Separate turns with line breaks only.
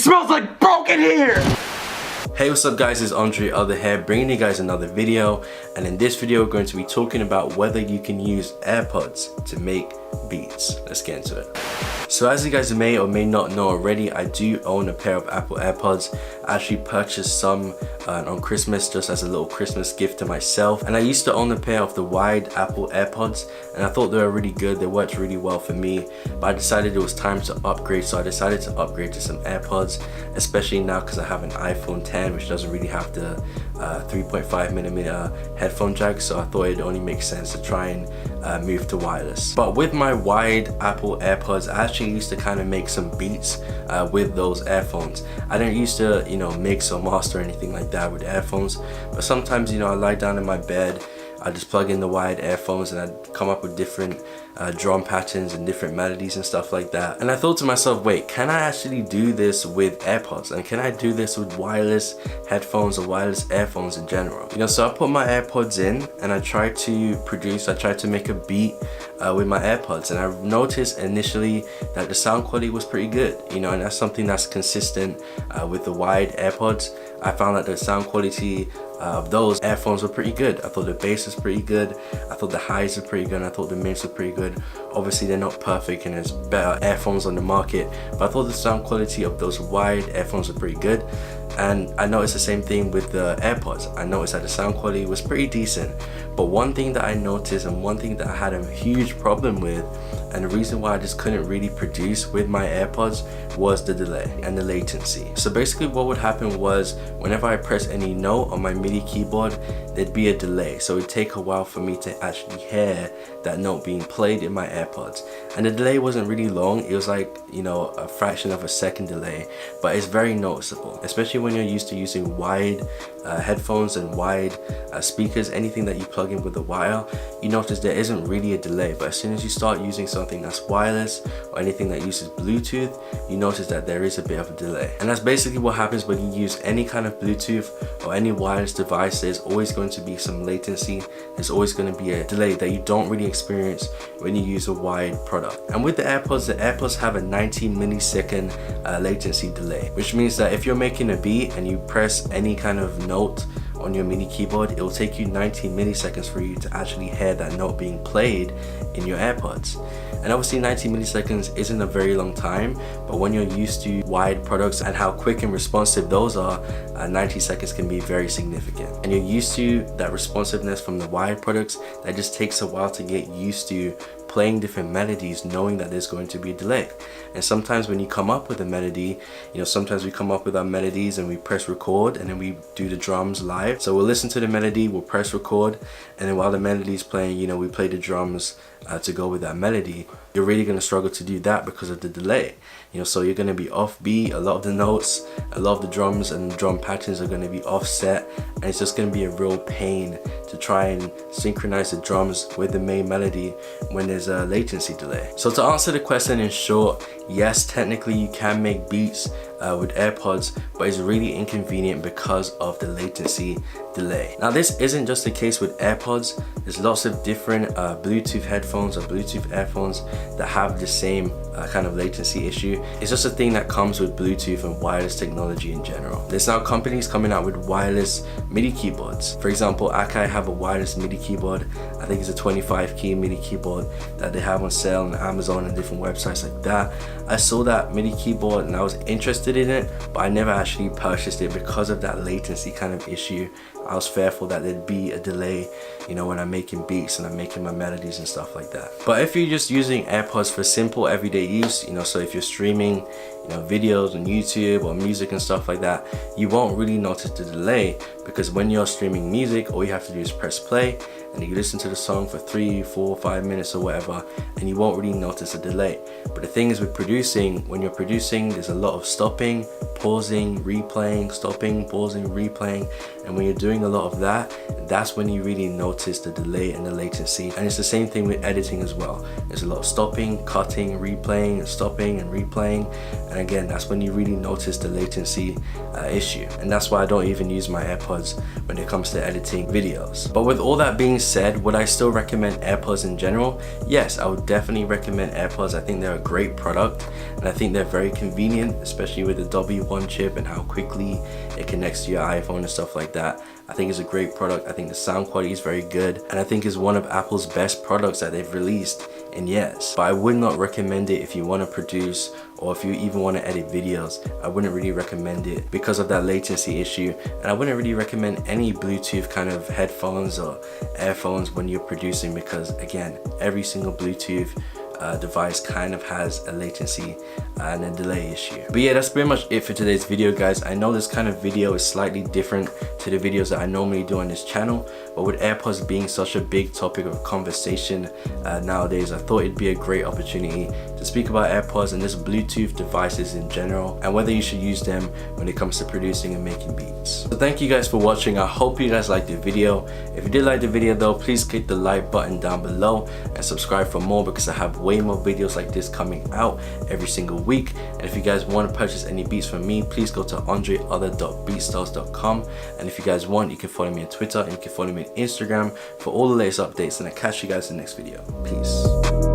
smells like broken here!
Hey, what's up guys, it's AndreOther here, bringing you guys another video, and in this video we're going to be talking about whether you can use AirPods to make beats. Let's get into it. So as you guys may or may not know already, I do own a pair of Apple AirPods. I actually purchased some on Christmas just as a little Christmas gift to myself, and I used to own a pair of the wired Apple AirPods and I thought they were really good, they worked really well for me, but I decided it was time to upgrade, so I decided to upgrade to some AirPods, especially now because I have an iPhone 10 which doesn't really have the 3.5mm headphone jack, so I thought it only makes sense to try and move to wireless. But with my wired Apple AirPods, I actually used to kind of make some beats with those earphones. I don't used to, you know, mix or master or anything like that with earphones, but sometimes, you know, I lie down in my bed, I just plug in the wired earphones and I'd come up with different drum patterns and different melodies and stuff like that. And I thought to myself, wait, can I actually do this with AirPods? And can I do this with wireless headphones or wireless earphones in general? You know, so I put my AirPods in and I tried to make a beat with my AirPods, and I noticed initially that the sound quality was pretty good, you know, and that's something that's consistent with the wired AirPods. I found that the sound quality of those earphones were pretty good. I thought the bass was pretty good, I thought the highs were pretty good, and I thought the mids were pretty good. Obviously they're not perfect and there's better earphones on the market, but I thought the sound quality of those wired earphones were pretty good. And I noticed the same thing with the AirPods. I noticed that the sound quality was pretty decent, but one thing that I noticed and one thing that I had a huge problem with, and the reason why I just couldn't really produce with my AirPods, was the delay and the latency. So basically what would happen was, whenever I press any note on my MIDI keyboard, there'd be a delay, so it'd take a while for me to actually hear that note being played in my AirPods. And the delay wasn't really long, it was like, you know, a fraction of a second delay, but it's very noticeable, especially when you're used to using wired headphones and wired speakers. Anything that you plug in with a wire, you notice there isn't really a delay, but as soon as you start using something that's wireless or anything that uses Bluetooth, you notice that there is a bit of a delay. And that's basically what happens when you use any kind of Bluetooth or any wireless device. There's always going to be some latency, there's always going to be a delay that you don't really experience when you use a wired product. And with the AirPods have a 90 millisecond latency delay, which means that if you're making a beat and you press any kind of note on your MIDI keyboard, it will take you 90 milliseconds for you to actually hear that note being played in your AirPods. And obviously 90 milliseconds isn't a very long time, but when you're used to wired products and how quick and responsive those are, 90 seconds can be very significant. And you're used to that responsiveness from the wired products, that just takes a while to get used to playing different melodies, knowing that there's going to be a delay. And sometimes when you come up with a melody, you know, sometimes we come up with our melodies and we press record and then we do the drums live. So we'll listen to the melody, we'll press record, and then while the melody is playing, you know, we play the drums to go with that melody. You're really going to struggle to do that because of the delay, you know, so you're going to be off beat. A lot of the notes, a lot of the drums and drum patterns are going to be offset, and it's just going to be a real pain to try and synchronize the drums with the main melody when there's a latency delay. So to answer the question in short, yes, technically you can make beats with AirPods, but it's really inconvenient because of the latency delay. Now this isn't just the case with AirPods, there's lots of different Bluetooth headphones or Bluetooth earphones that have the same kind of latency issue. It's just a thing that comes with Bluetooth and wireless technology in general. There's now companies coming out with wireless MIDI keyboards. For example, Akai have a wireless MIDI keyboard. I think it's a 25 key MIDI keyboard that they have on sale on Amazon and different websites like that. I saw that MIDI keyboard and I was interested in it, but I never actually purchased it because of that latency kind of issue. I was fearful that there'd be a delay, you know, when I'm making beats and I'm making my melodies and stuff like that. But if you're just using AirPods for simple everyday use, you know, so if you're streaming, you know, videos on YouTube or music and stuff like that, you won't really notice the delay, because when you're streaming music, all you have to do is press play and you listen to the song for 3, 4, 5 minutes or whatever, and you won't really notice a delay. But the thing is with producing, when you're producing, there's a lot of stopping, pausing, replaying, stopping, pausing, replaying, and when you're doing a lot of that, that's when you really notice the delay and the latency. And it's the same thing with editing as well. There's a lot of stopping, cutting, replaying, and stopping and replaying, and again, that's when you really notice the latency issue. And that's why I don't even use my AirPods when it comes to editing videos. But with all that being being said, would I still recommend AirPods in general? Yes, I would definitely recommend AirPods. I think they're a great product, and I think they're very convenient, especially with the W1 chip and how quickly it connects to your iPhone and stuff like that. I think it's a great product. I think the sound quality is very good, and I think it's one of Apple's best products that they've released in years. But I would not recommend it if you want to produce, or if you even want to edit videos. I wouldn't really recommend it because of that latency issue, and I wouldn't really recommend any Bluetooth kind of headphones or earphones when you're producing, because again, every single Bluetooth device kind of has a latency and a delay issue. But yeah, that's pretty much it for today's video, guys. I know this kind of video is slightly different to the videos that I normally do on this channel, but with AirPods being such a big topic of conversation nowadays, I thought it'd be a great opportunity to speak about AirPods and just Bluetooth devices in general, and whether you should use them when it comes to producing and making beats. So thank you guys for watching. I hope you guys liked the video. If you did like the video though, please click the like button down below and subscribe for more, because I have way more videos like this coming out every single week. And if you guys want to purchase any beats from me, please go to AndreOther.beatstars.com. and if you guys want, you can follow me on Twitter and you can follow me on Instagram for all the latest updates, and I'll catch you guys in the next video. Peace.